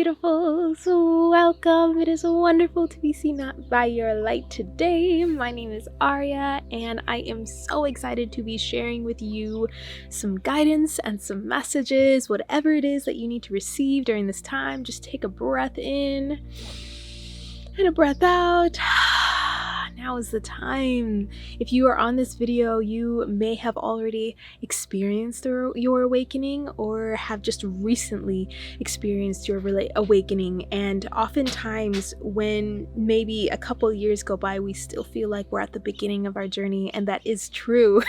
beautifuls, welcome. It is wonderful to be seen by your light today. My name is Aria, and I am so excited to be sharing with you some guidance and some messages. Whatever it is that you need to receive during this time, just take a breath in and a breath out. Now is the time. If you are on this video, you may have already experienced your awakening or have just recently experienced your awakening. And oftentimes when maybe a couple years go by, we still feel like we're at the beginning of our journey, and that is true.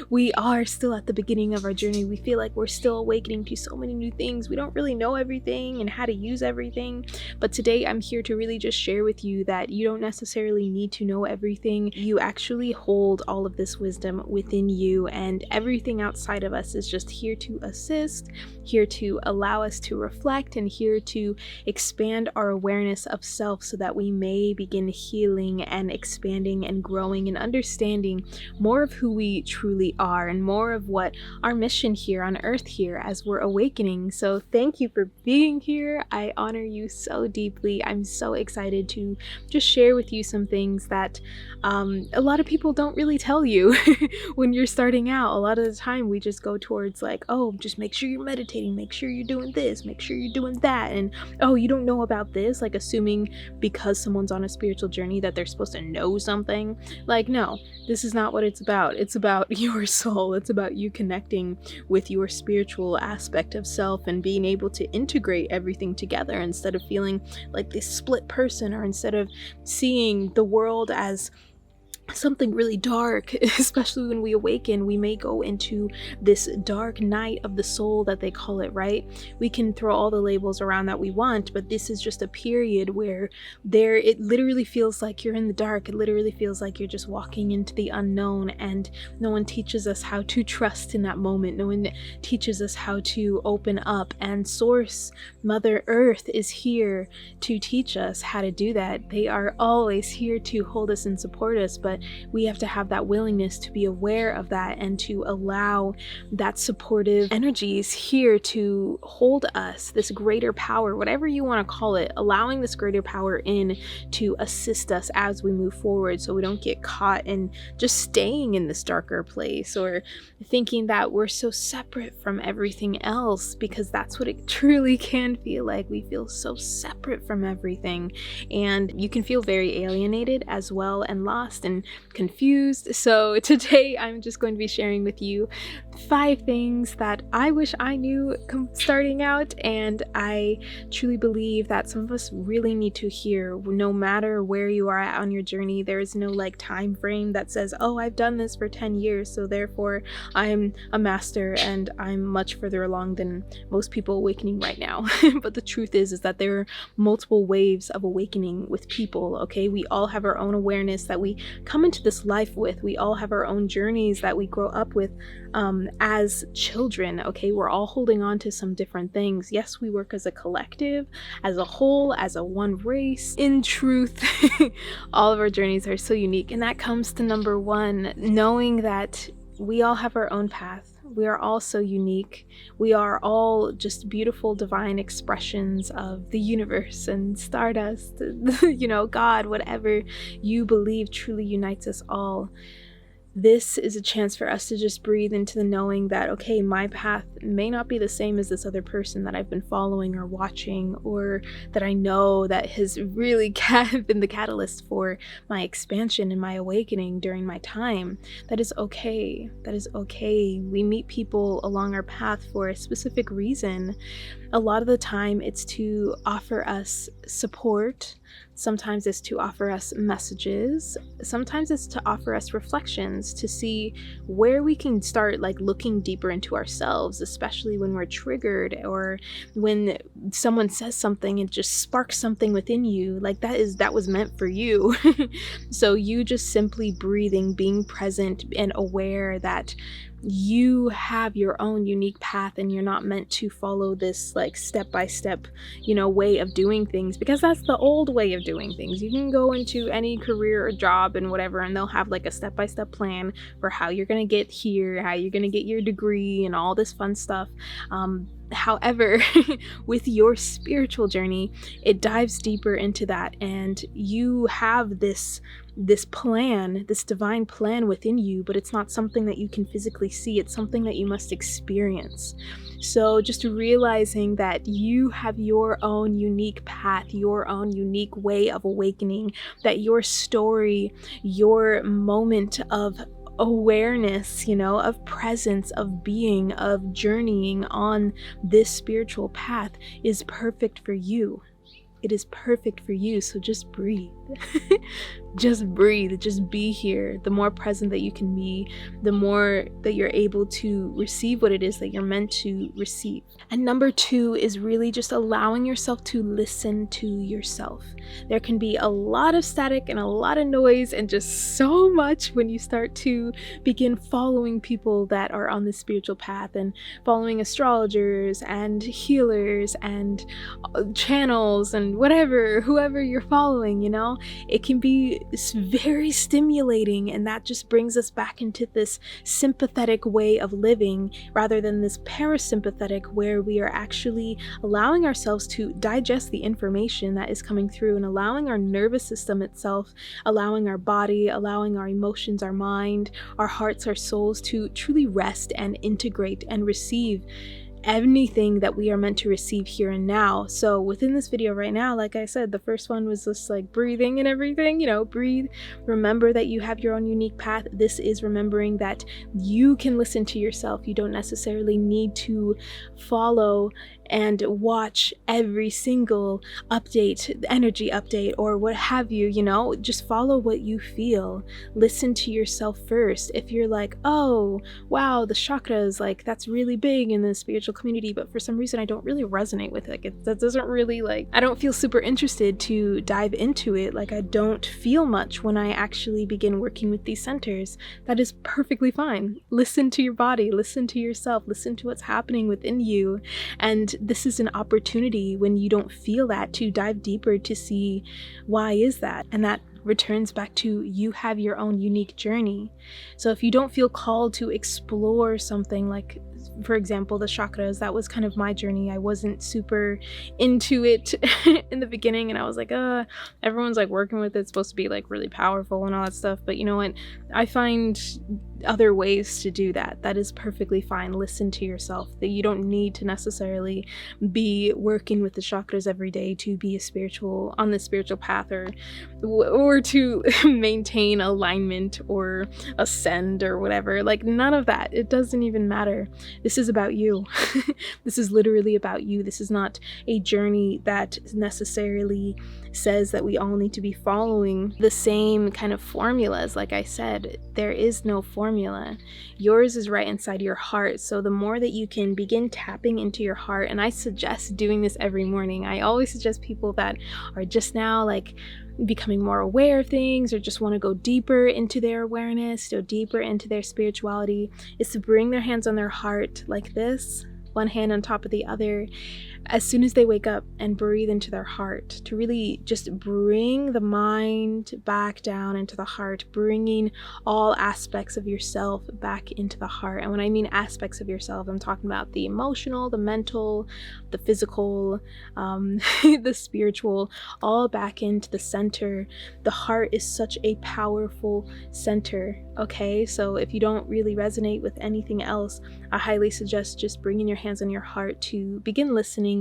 We are still at the beginning of our journey. We feel like we're still awakening to so many new things. We don't really know everything and how to use everything. But today I'm here to really just share with you that you don't necessarily need to know everything. You actually hold all of this wisdom within you, and everything outside of us is just here to assist, here to allow us to reflect, and here to expand our awareness of self so that we may begin healing and expanding and growing and understanding more of who we truly are and more of what our mission here on earth here as we're awakening. So thank you for being here. I honor you so deeply. I'm so excited to just share with you some things that a lot of people don't really tell you when you're starting out. A lot of the time we just go towards like, oh, just make sure you're meditating, make sure you're doing this, make sure you're doing that, and oh, you don't know about this, like assuming because someone's on a spiritual journey that they're supposed to know something. Like, no, this is not what it's about. It's about your soul. It's about you connecting with your spiritual aspect of self and being able to integrate everything together instead of feeling like this split person, or instead of seeing the world as something really dark. Especially when we awaken, we may go into this dark night of the soul that they call it, right? We can throw all the labels around that we want, but this is just a period where it literally feels like you're in the dark. It literally feels like you're just walking into the unknown, and no one teaches us how to trust in that moment. No one teaches us how to open up, and Source, Mother Earth, is here to teach us how to do that. They are always here to hold us and support us, but we have to have that willingness to be aware of that and to allow that supportive energies here to hold us, this greater power, whatever you want to call it, allowing this greater power in to assist us as we move forward, so we don't get caught in just staying in this darker place or thinking that we're so separate from everything else, because that's what it truly can feel like. We feel so separate from everything, and you can feel very alienated as well, and lost and confused. So today I'm just going to be sharing with you 5 things that I wish I knew starting out, and I truly believe that some of us really need to hear. No matter where you are at on your journey, there is no like time frame that says, oh, I've done this for 10 years, so therefore I'm a master and I'm much further along than most people awakening right now. But the truth is that there are multiple waves of awakening with people, okay? We all have our own awareness that we come into this life with. We all have our own journeys that we grow up with as children, okay? We're all holding on to some different things. Yes, we work as a collective, as a whole, as a one race. In truth, all of our journeys are so unique, and that comes to number 1, knowing that we all have our own path. We are all so unique. We are all just beautiful divine expressions of the universe and stardust, you know, God, whatever you believe truly unites us all. This is a chance for us to just breathe into the knowing that, okay, my path may not be the same as this other person that I've been following or watching, or that I know that has really been the catalyst for my expansion and my awakening during my time. That is okay. That is okay. We meet people along our path for a specific reason. A lot of the time it's to offer us support. Sometimes it's to offer us messages. Sometimes it's to offer us reflections to see where we can start like looking deeper into ourselves, especially when we're triggered or when someone says something and just sparks something within you. Like that was meant for you. So you just simply breathing, being present and aware that you have your own unique path and you're not meant to follow this like step-by-step, way of doing things, because that's the old way of doing things. You can go into any career or job and whatever, and they'll have like a step-by-step plan for how you're gonna get here, how you're gonna get your degree and all this fun stuff. However, with your spiritual journey, it dives deeper into that, and you have this plan, this divine plan within you, but it's not something that you can physically see. It's something that you must experience. So just realizing that you have your own unique path, your own unique way of awakening, that your story, your moment of awareness, of presence, of being, of journeying on this spiritual path is perfect for you. It is perfect for you. So just breathe. Just breathe. Just be here. The more present that you can be, the more that you're able to receive what it is that you're meant to receive. And number 2 is really just allowing yourself to listen to yourself. There can be a lot of static and a lot of noise and just so much when you start to begin following people that are on this spiritual path and following astrologers and healers and channels and whoever you're following, it can be very stimulating, and that just brings us back into this sympathetic way of living rather than this parasympathetic, where we are actually allowing ourselves to digest the information that is coming through and allowing our nervous system itself, allowing our body, allowing our emotions, our mind, our hearts, our souls to truly rest and integrate and receive anything that we are meant to receive here and now. So within this video right now, like I said, the first one was just like breathing and everything, breathe, remember that you have your own unique path. This is remembering that you can listen to yourself. You don't necessarily need to follow and watch every single update, energy update, or what have you, just follow what you feel. Listen to yourself first. If you're like, oh, wow, the chakras, like that's really big in the spiritual community, but for some reason I don't really resonate with it. That doesn't really I don't feel super interested to dive into it. I don't feel much when I actually begin working with these centers. That is perfectly fine. Listen to your body, listen to yourself, listen to what's happening within you. And this is an opportunity when you don't feel that to dive deeper to see why is that. And that returns back to you have your own unique journey. So if you don't feel called to explore something like, for example, the chakras, that was kind of my journey. I wasn't super into it in the beginning, and I was like, everyone's working with it, it's supposed to be really powerful and all that stuff. But you know what? I find other ways to do that. That is perfectly fine. Listen to yourself. That you don't need to necessarily be working with the chakras every day to be on the spiritual path or to maintain alignment or ascend or whatever. None of that. It doesn't even matter. This is about you. This is literally about you. This is not a journey that necessarily says that we all need to be following the same kind of formulas. Like I said, there is no formula. Yours is right inside your heart. So the more that you can begin tapping into your heart, and I suggest doing this every morning. I always suggest people that are just now becoming more aware of things or just want to go deeper into their awareness, go deeper into their spirituality, is to bring their hands on their heart like this, one hand on top of the other, as soon as they wake up, and breathe into their heart, to really just bring the mind back down into the heart, bringing all aspects of yourself back into the heart. And when I mean aspects of yourself, I'm talking about the emotional, the mental, the physical, the spiritual, all back into the center. The heart is such a powerful center, okay? So if you don't really resonate with anything else, I highly suggest just bringing your hands on your heart to begin listening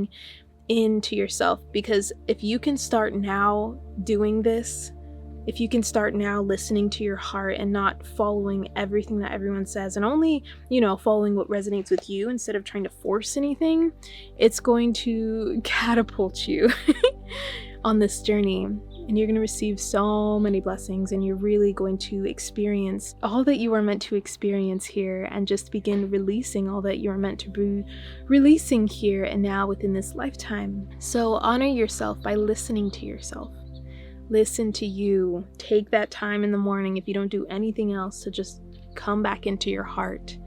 into yourself. Because if you can start now doing this, if you can start now listening to your heart and not following everything that everyone says, and only, following what resonates with you instead of trying to force anything, it's going to catapult you on this journey. And you're going to receive so many blessings, and you're really going to experience all that you are meant to experience here, and just begin releasing all that you're meant to be releasing here and now within this lifetime. So honor yourself by listening to yourself. Listen to you. Take that time in the morning, if you don't do anything else, to just come back into your heart.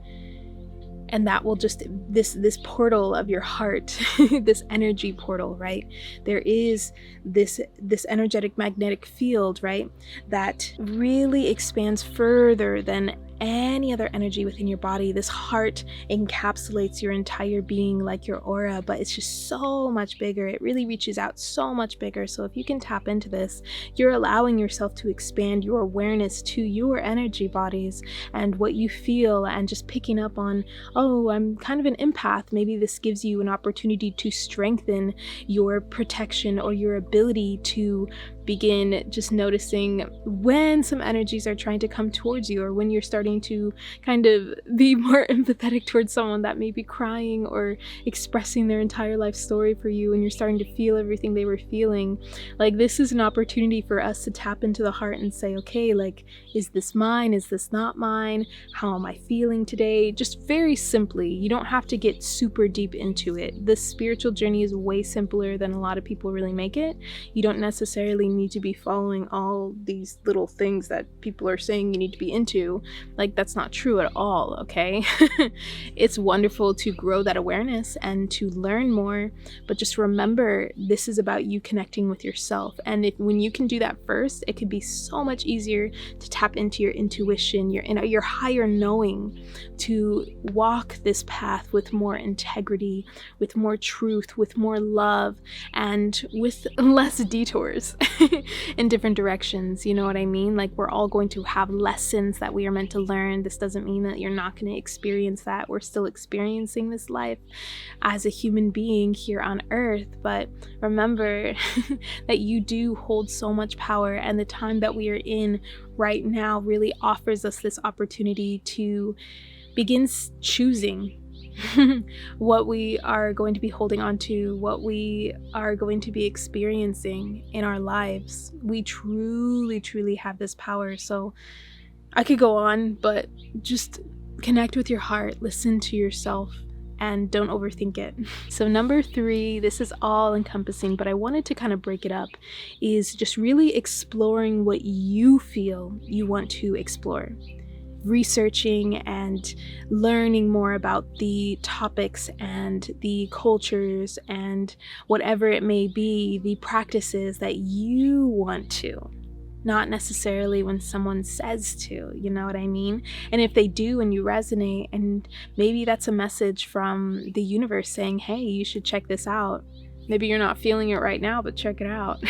And that will just, this portal of your heart, this energy portal, right? There is this energetic magnetic field, right? That really expands further than any other energy within your body. This heart encapsulates your entire being like your aura, but it's just so much bigger. It really reaches out so much bigger. So if you can tap into this, you're allowing yourself to expand your awareness to your energy bodies and what you feel, and just picking up on, oh, I'm kind of an empath. Maybe this gives you an opportunity to strengthen your protection or your ability to begin just noticing when some energies are trying to come towards you, or when you're starting to kind of be more empathetic towards someone that may be crying or expressing their entire life story for you, and you're starting to feel everything they were feeling. Like, this is an opportunity for us to tap into the heart and say, okay, like, is this mine? Is this not mine? How am I feeling today? Just very simply. You don't have to get super deep into it. This spiritual journey is way simpler than a lot of people really make it. You don't necessarily need to be following all these little things that people are saying you need to be into. Like, that's not true at all, okay? It's wonderful to grow that awareness and to learn more, but just remember, this is about you connecting with yourself. And when you can do that first, it can be so much easier to tap into your intuition, your higher knowing, to walk this path with more integrity, with more truth, with more love, and with less detours in different directions. You know what I mean? Like, we're all going to have lessons that we are meant to learn. This doesn't mean that you're not going to experience that. We're still experiencing this life as a human being here on earth, but remember that you do hold so much power, and the time that we are in right now really offers us this opportunity to begin choosing what we are going to be holding on to, what we are going to be experiencing in our lives. We truly, truly have this power. So I could go on, but just connect with your heart, listen to yourself, and don't overthink it. So number 3, this is all encompassing, but I wanted to kind of break it up, is just really exploring what you feel you want to explore. Researching and learning more about the topics and the cultures and whatever it may be, the practices that you want to, not necessarily when someone says to, you know what I mean? And if they do and you resonate, and maybe that's a message from the universe saying, hey, you should check this out. Maybe you're not feeling it right now, but check it out.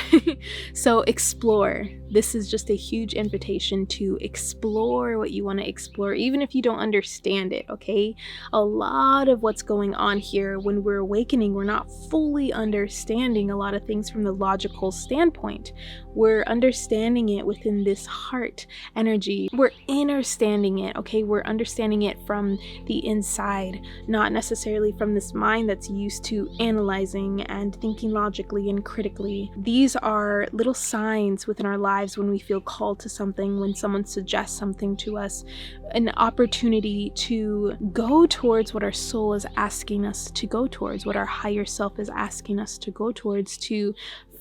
So explore. This is just a huge invitation to explore what you want to explore, even if you don't understand it, okay? A lot of what's going on here, when we're awakening, we're not fully understanding a lot of things from the logical standpoint. We're understanding it within this heart energy. We're understanding it, okay? We're understanding it from the inside, not necessarily from this mind that's used to analyzing and thinking logically and critically. These are little signs within our lives when we feel called to something, when someone suggests something to us, an opportunity to go towards what our soul is asking us to go towards, what our higher self is asking us to go towards, to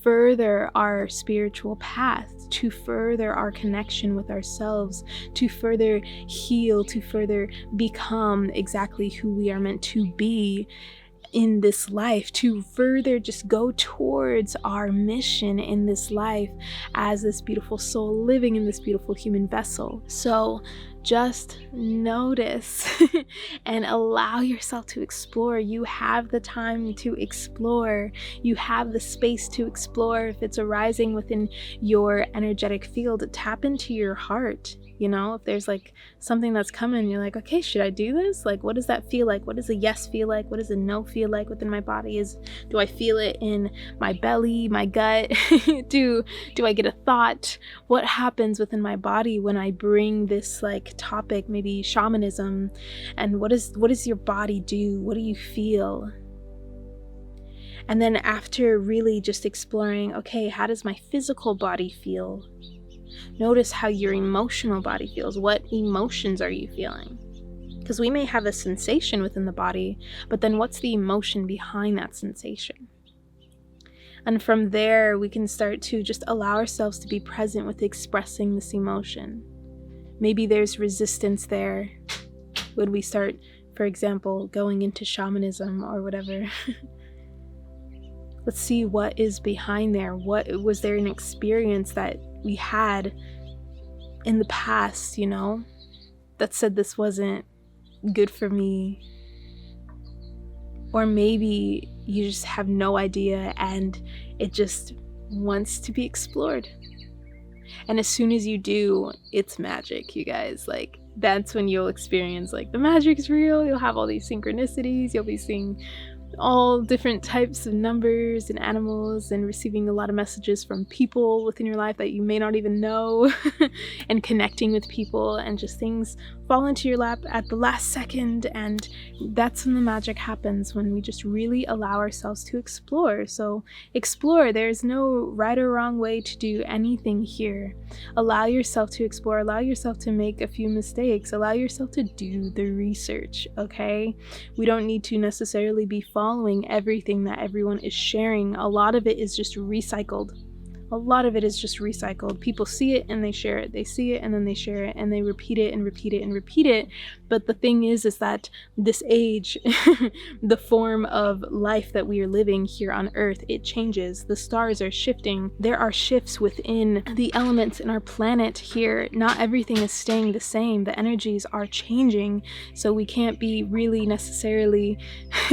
further our spiritual path, to further our connection with ourselves, to further heal, to further become exactly who we are meant to be in this life, to further just go towards our mission in this life as this beautiful soul living in this beautiful human vessel. So just notice and allow yourself to explore. You have the time to explore. You have the space to explore. If it's arising within your energetic field, tap into your heart. You know, if there's like something that's coming, you're like, okay, should I do this? Like, what does that feel like? What does a yes feel like? What does a no feel like within my body? Do I feel it in my belly, my gut? do I get a thought? What happens within my body when I bring this like topic, maybe shamanism? And what does your body do? What do you feel? And then after really just exploring, okay, how does my physical body feel? Notice how your emotional body feels. What emotions are you feeling? Because we may have a sensation within the body, but then what's the emotion behind that sensation? And from there, we can start to just allow ourselves to be present with expressing this emotion. Maybe there's resistance there when we start, for example, going into shamanism or whatever. Let's see what is behind there. What was there an experience that we had in the past, you know? that said this wasn't good for me. Or maybe you just have no idea and it just wants to be explored. And as soon as you do, it's magic, you guys. Like, that's when you'll experience, like, the magic's real. You'll have all these synchronicities. You'll be seeing all different types of numbers and animals and receiving a lot of messages from people within your life that you may not even know and connecting with people, and just things fall into your lap at the last second. And that's when the magic happens, when we just really allow ourselves to explore. So explore. There's no right or wrong way to do anything here. Allow yourself to explore. Allow yourself to make a few mistakes. Allow yourself to do the research, okay? We don't need to necessarily be following everything that everyone is sharing. A lot of it is just recycled. A lot of it is just recycled. People see it and they share it. They see it and then they share it, and they repeat it and repeat it and repeat it. But the thing is that this age, the form of life that we are living here on Earth, it changes. The stars are shifting. There are shifts within the elements in our planet here. Not everything is staying the same. The energies are changing. So we can't be really necessarily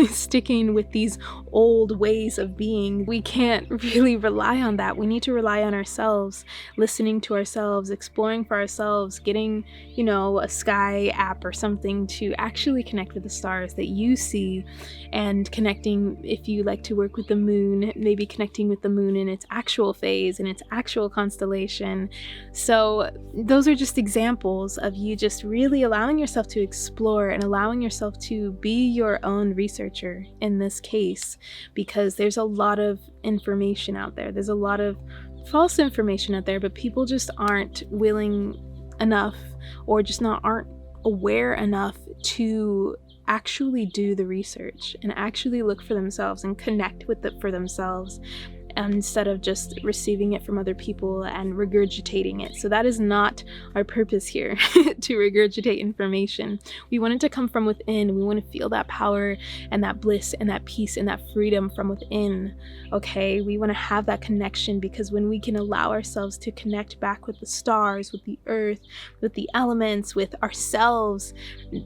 sticking with these old ways of being. We can't really rely on that. We need to rely on ourselves, listening to ourselves, exploring for ourselves, getting, a sky app or something to actually connect with the stars that you see, and connecting, if you like to work with the moon, maybe connecting with the moon in its actual phase, in its actual constellation. So those are just examples of you just really allowing yourself to explore and allowing yourself to be your own researcher in this case, because there's a lot of information out there. There's a lot of false information out there, but people just aren't willing enough, or just aren't aware enough to actually do the research and actually look for themselves and connect with it for themselves, instead of just receiving it from other people and regurgitating it. So that is not our purpose here, to regurgitate information. We want it to come from within. We want to feel that power and that bliss and that peace and that freedom from within, okay? We want to have that connection, because when we can allow ourselves to connect back with the stars, with the earth, with the elements, with ourselves,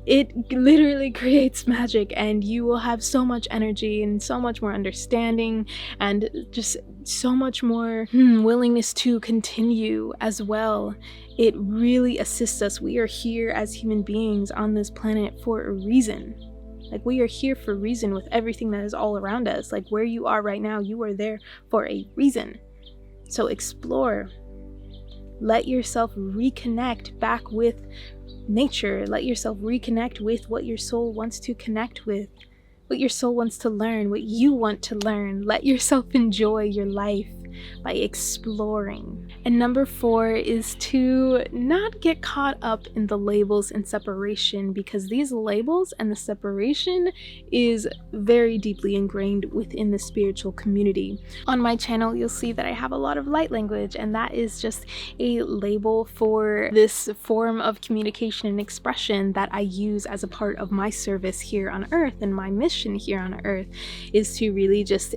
it literally creates magic, and you will have so much energy and so much more understanding, and just so much more willingness to continue as well. It really assists us. We are here as human beings on this planet for a reason. Like, we are here for a reason with everything that is all around us. Like, where you are right now, you are there for a reason. So explore. Let yourself reconnect back with nature. Let yourself reconnect with what your soul wants to connect with, what your soul wants to learn, what you want to learn. Let yourself enjoy your life by exploring. And number 4 is to not get caught up in the labels and separation, because these labels and the separation is very deeply ingrained within the spiritual community. On my channel, you'll see that I have a lot of light language, and that is just a label for this form of communication and expression that I use as a part of my service here on Earth. And my mission here on Earth is to really just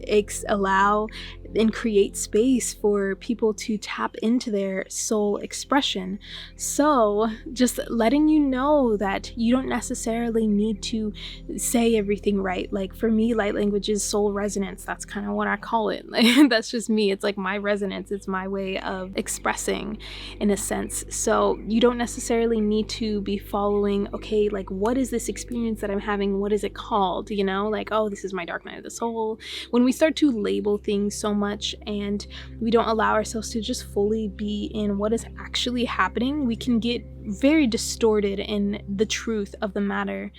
allow and create space for people to tap into their soul expression. So just letting you know that you don't necessarily need to say everything right. Like, for me, light language is soul resonance. That's kind of what I call it. Like, that's just me. It's like my resonance. It's my way of expressing, in a sense. So you don't necessarily need to be following, okay, like, what is this experience that I'm having? What is it called? Like, oh, this is my dark night of the soul. When we start to label things so much and we don't allow ourselves to just fully be in what is actually happening, we can get very distorted in the truth of the matter.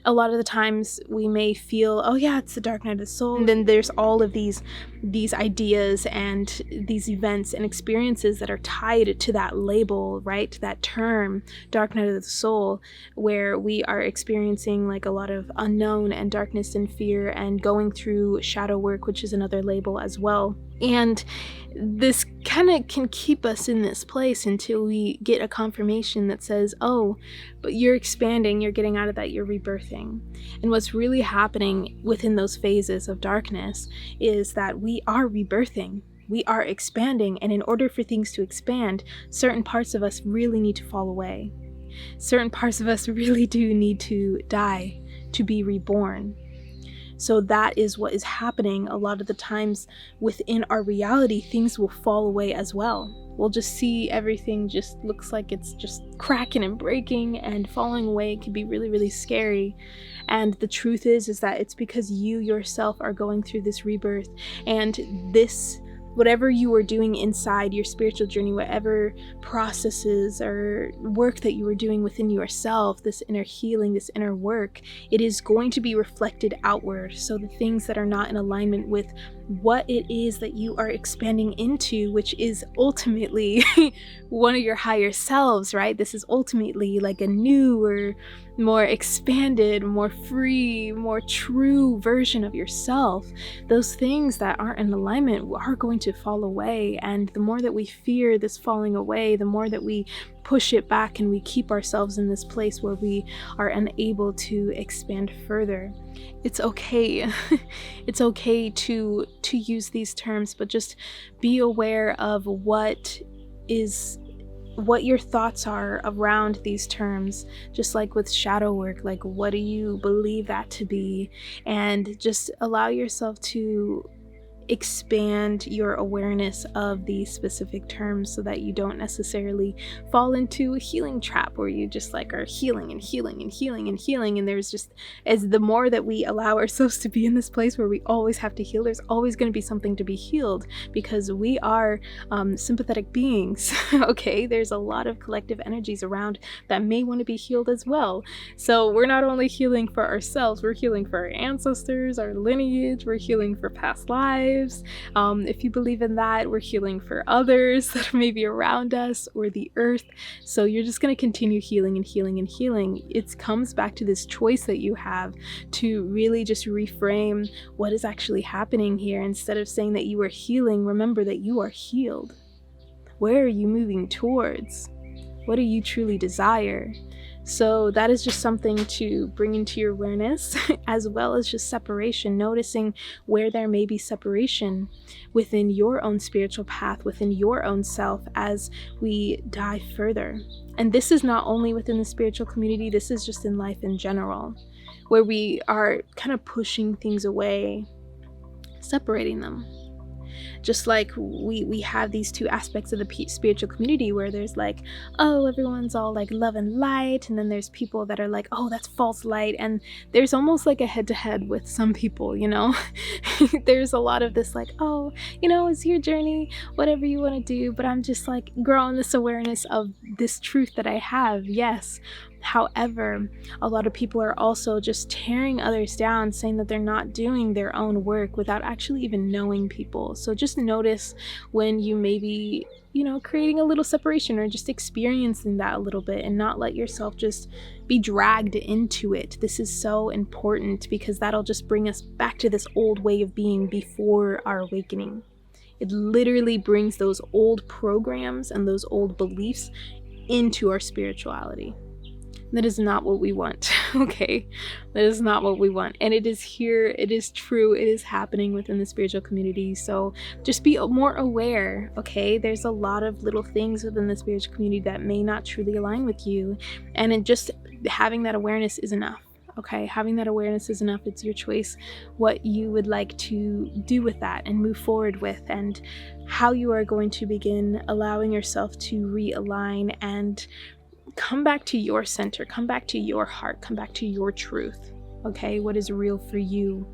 A lot of the times we may feel, oh yeah, it's the dark night of the soul, and then there's all of these ideas and these events and experiences that are tied to that label, right? That term, dark night of the soul, where we are experiencing like a lot of unknown and darkness and fear, and going through shadow work, which is another label as well. And this kind of can keep us in this place until we get a confirmation that says, oh, but you're expanding, you're getting out of that, you're rebirthing. And what's really happening within those phases of darkness is that we are rebirthing. We are expanding, and in order for things to expand, certain parts of us really need to fall away. certain parts of us really do need to die to be reborn. So that is what is happening a lot of the times within our reality. Things will fall away as well. We'll just see everything just looks like it's just cracking and breaking and falling away. It can be really, really scary. And the truth is that it's because you yourself are going through this rebirth, and this, whatever you are doing inside your spiritual journey, whatever processes or work that you are doing within yourself, this inner healing, this inner work, it is going to be reflected outward. So the things that are not in alignment with what it is that you are expanding into, which is ultimately one of your higher selves, right? This is ultimately like a newer, more expanded, more free, more true version of yourself. Those things that aren't in alignment are going to fall away. And the more that we fear this falling away, the more that we push it back and we keep ourselves in this place where we are unable to expand further. It's okay. It's okay to use these terms, but just be aware of what your thoughts are around these terms. Just like with shadow work, like what do you believe that to be? And just allow yourself to expand your awareness of these specific terms so that you don't necessarily fall into a healing trap where you just like are healing and healing and healing and healing. And there's just, as the more that we allow ourselves to be in this place where we always have to heal, there's always going to be something to be healed, because we are sympathetic beings. Okay, there's a lot of collective energies around that may want to be healed as well. So we're not only healing for ourselves, we're healing for our ancestors, our lineage, we're healing for past lives. If you believe in that, we're healing for others that may be around us or the earth. So you're just going to continue healing and healing and healing. It comes back to this choice that you have to really just reframe what is actually happening here. Instead of saying that you are healing, remember that you are healed. Where are you moving towards? What do you truly desire? So that is just something to bring into your awareness, as well as just separation, noticing where there may be separation within your own spiritual path, within your own self, as we dive further. And this is not only within the spiritual community, this is just in life in general, where we are kind of pushing things away, separating them. Just like we have these two aspects of the spiritual community where there's like, oh, everyone's all like love and light, and then there's people that are like, oh, that's false light. And there's almost like a head-to-head with some people, you know. There's a lot of this like, oh, you know, it's your journey, whatever you want to do, but I'm just like growing this awareness of this truth that I have. Yes. However, a lot of people are also just tearing others down, saying that they're not doing their own work without actually even knowing people. So just notice when you may be, you know, creating a little separation or just experiencing that a little bit, and not let yourself just be dragged into it. This is so important, because that'll just bring us back to this old way of being before our awakening. It literally brings those old programs and those old beliefs into our spirituality. That is not what we want, okay? That is not what we want. And it is here, it is true, it is happening within the spiritual community. So just be more aware, okay? There's a lot of little things within the spiritual community that may not truly align with you. And just having that awareness is enough, okay? Having that awareness is enough. It's your choice what you would like to do with that and move forward with, and how you are going to begin allowing yourself to realign and come back to your center, come back to your heart, come back to your truth. Okay, what is real for you,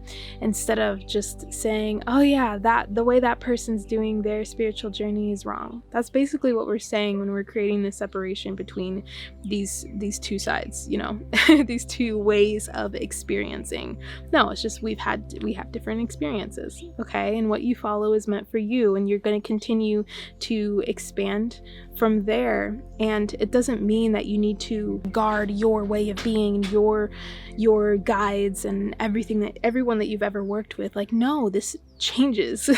instead of just saying, oh yeah, that the way that person's doing their spiritual journey is wrong. That's basically what we're saying when we're creating this separation between these two sides, you know, these two ways of experiencing. No, it's just we have different experiences, okay? And what you follow is meant for you, and you're going to continue to expand from there. And it doesn't mean that you need to guard your way of being, your guides and everyone that you've ever worked with. Like, no, this changes.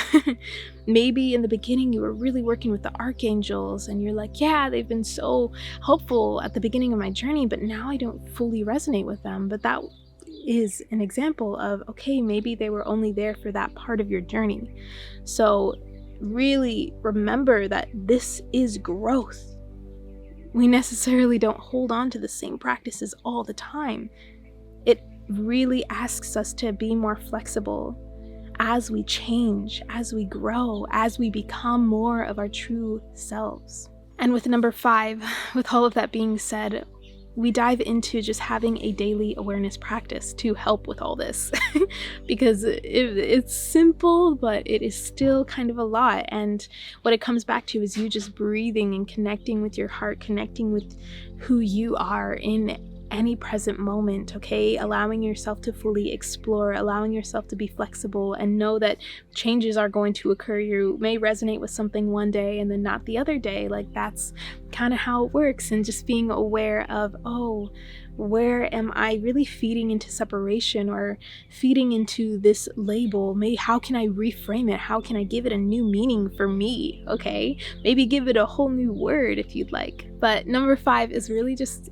Maybe in the beginning you were really working with the archangels and you're like, yeah, they've been so helpful at the beginning of my journey, but now I don't fully resonate with them. But that is an example of, okay, maybe they were only there for that part of your journey. So really remember that this is growth. we necessarily don't hold on to the same practices all the time. It really asks us to be more flexible as we change, as we grow, as we become more of our true selves. And with number 5, with all of that being said, we dive into just having a daily awareness practice to help with all this because it's simple, but it is still kind of a lot. And what it comes back to is you just breathing and connecting with your heart, connecting with who you are in any present moment, okay? Allowing yourself to fully explore, allowing yourself to be flexible, and know that changes are going to occur. You may resonate with something one day and then not the other day. Like, that's kind of how it works. And just being aware of, oh, where am I really feeding into separation or feeding into this label? How can I reframe it? How can I give it a new meaning for me? Okay, maybe give it a whole new word if you'd like. But number 5 is really just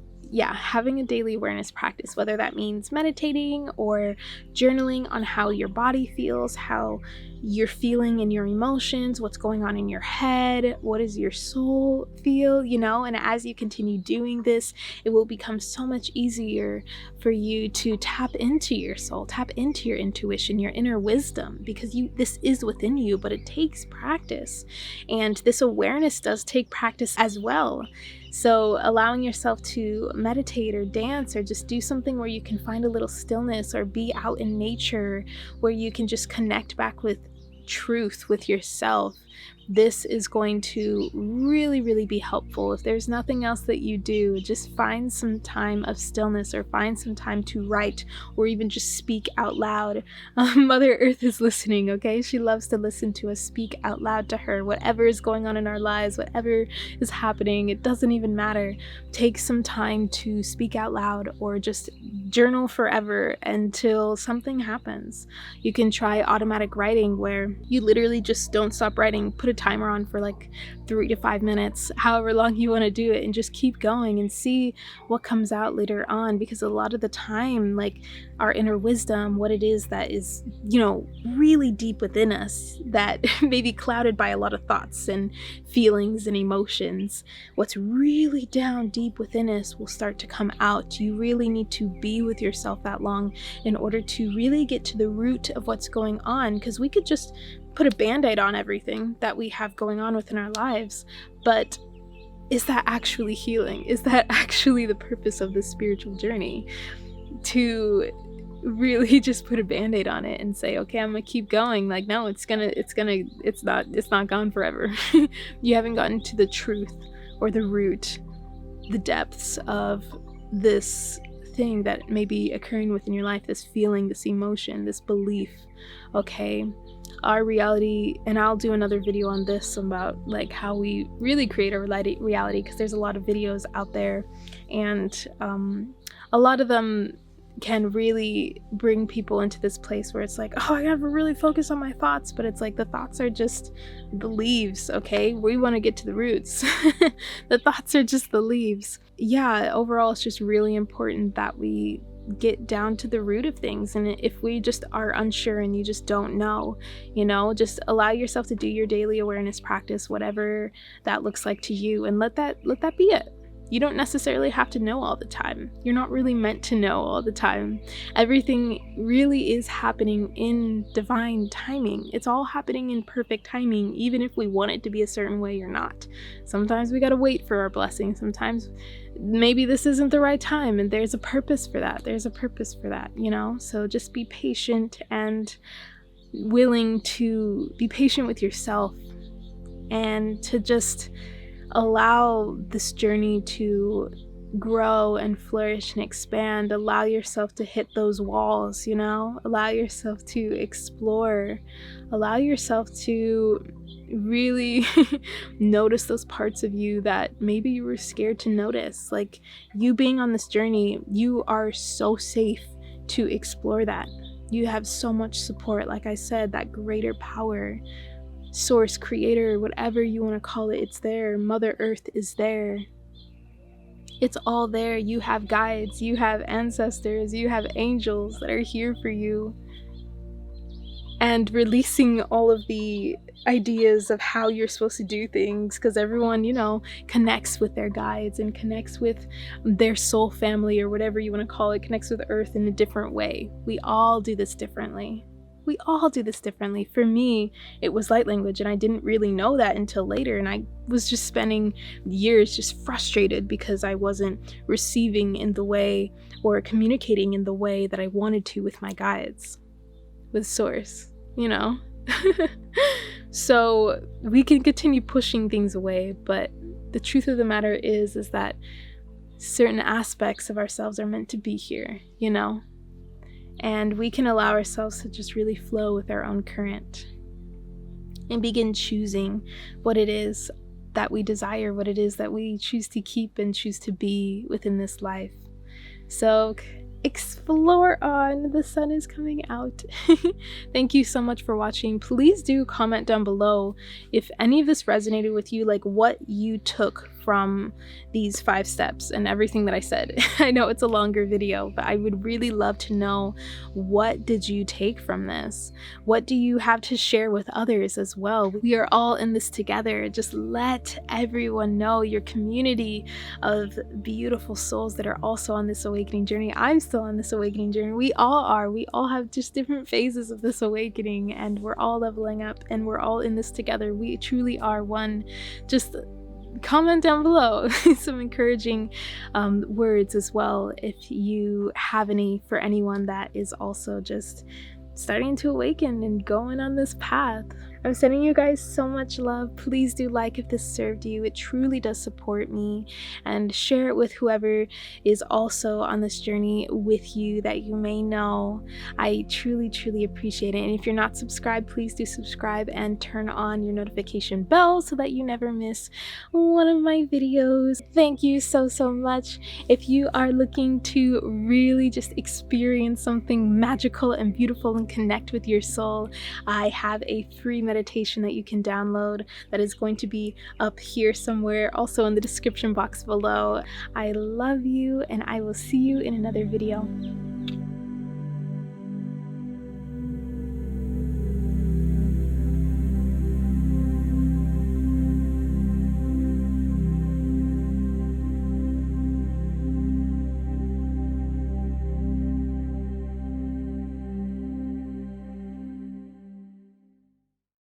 having a daily awareness practice, whether that means meditating or journaling on how your body feels, how you're feeling in your emotions, what's going on in your head, what does your soul feel, and as you continue doing this, it will become so much easier for you to tap into your soul, tap into your intuition, your inner wisdom, because this is within you, but it takes practice. And this awareness does take practice as well. So allowing yourself to meditate or dance or just do something where you can find a little stillness or be out in nature where you can just connect back with truth with yourself, this is going to really, really be helpful. If there's nothing else that you do, just find some time of stillness or find some time to write or even just speak out loud. Mother Earth is listening, okay? She loves to listen to us speak out loud to her. Whatever is going on in our lives, whatever is happening, it doesn't even matter. Take some time to speak out loud or just journal forever until something happens. You can try automatic writing where you literally just don't stop writing. Put a timer on for like 3 to 5 minutes, however long you want to do it, and just keep going and see what comes out later on, because a lot of the time, like, our inner wisdom, what it is that is, really deep within us that may be clouded by a lot of thoughts and feelings and emotions, what's really down deep within us will start to come out. You really need to be with yourself that long in order to really get to the root of what's going on, because we could just put a band-aid on everything that we have going on within our lives, but is that actually healing? Is that actually the purpose of this spiritual journey? To really just put a band-aid on it and say, okay, I'm gonna keep going. Like, no, it's not gone forever. You haven't gotten to the truth or the root, the depths of this thing that may be occurring within your life, this feeling, this emotion, this belief. Okay, our reality, and I'll do another video on this about like how we really create our reality, because there's a lot of videos out there, and a lot of them can really bring people into this place where it's like, oh, I gotta really focus on my thoughts, but it's like the thoughts are just the leaves. Okay, we want to get to the roots. The thoughts are just the leaves. Yeah, overall it's just really important that we get down to the root of things. And if we just are unsure and you just don't know, just allow yourself to do your daily awareness practice, whatever that looks like to you, and let that be it. You don't necessarily have to know all the time. You're not really meant to know all the time. Everything really is happening in divine timing. It's all happening in perfect timing, even if we want it to be a certain way or not. Sometimes we gotta wait for our blessing. Sometimes maybe this isn't the right time, and there's a purpose for that. So just be patient and willing to be patient with yourself, and to just allow this journey to grow and flourish and expand. Allow yourself to hit those walls, allow yourself to explore, allow yourself to really notice those parts of you that maybe you were scared to notice. Like, you being on this journey, you are so safe to explore that. You have so much support. Like I said, that greater power, source, creator, whatever you want to call it, it's there. Mother Earth is there. It's all there. You have guides, you have ancestors, you have angels that are here for you. and releasing all of the ideas of how you're supposed to do things, because everyone, you know, connects with their guides and connects with their soul family, or whatever you want to call it, connects with Earth in a different way. We all do this differently. We all do this differently. For me, it was light language, and I didn't really know that until later, and I was just spending years just frustrated because I wasn't receiving in the way or communicating in the way that I wanted to with my guides, with Source, you know? So we can continue pushing things away, but the truth of the matter is that certain aspects of ourselves are meant to be here, you know? And we can allow ourselves to just really flow with our own current and begin choosing what it is that we desire, what it is that we choose to keep and choose to be within this life. So explore on. The sun is coming out. Thank you so much for watching. Please do comment down below if any of this resonated with you, like what you took from these 5 steps and everything that I said. I know it's a longer video, but I would really love to know, what did you take from this? What do you have to share with others as well? We are all in this together. Just let everyone know, your community of beautiful souls that are also on this awakening journey. I'm still on this awakening journey. We all are. We all have just different phases of this awakening, and we're all leveling up, and we're all in this together. We truly are one. Just comment down below some encouraging words as well, if you have any, for anyone that is also just starting to awaken and going on this path. I'm sending you guys so much love. Please do like if this served you. It truly does support me, and share it with whoever is also on this journey with you that you may know. I truly appreciate it. And if you're not subscribed, please do subscribe and turn on your notification bell so that you never miss one of my videos. Thank you so much. If you are looking to really just experience something magical and beautiful and connect with your soul, I have a free meditation that you can download that is going to be up here somewhere, also in the description box below. I love you, and I will see you in another video.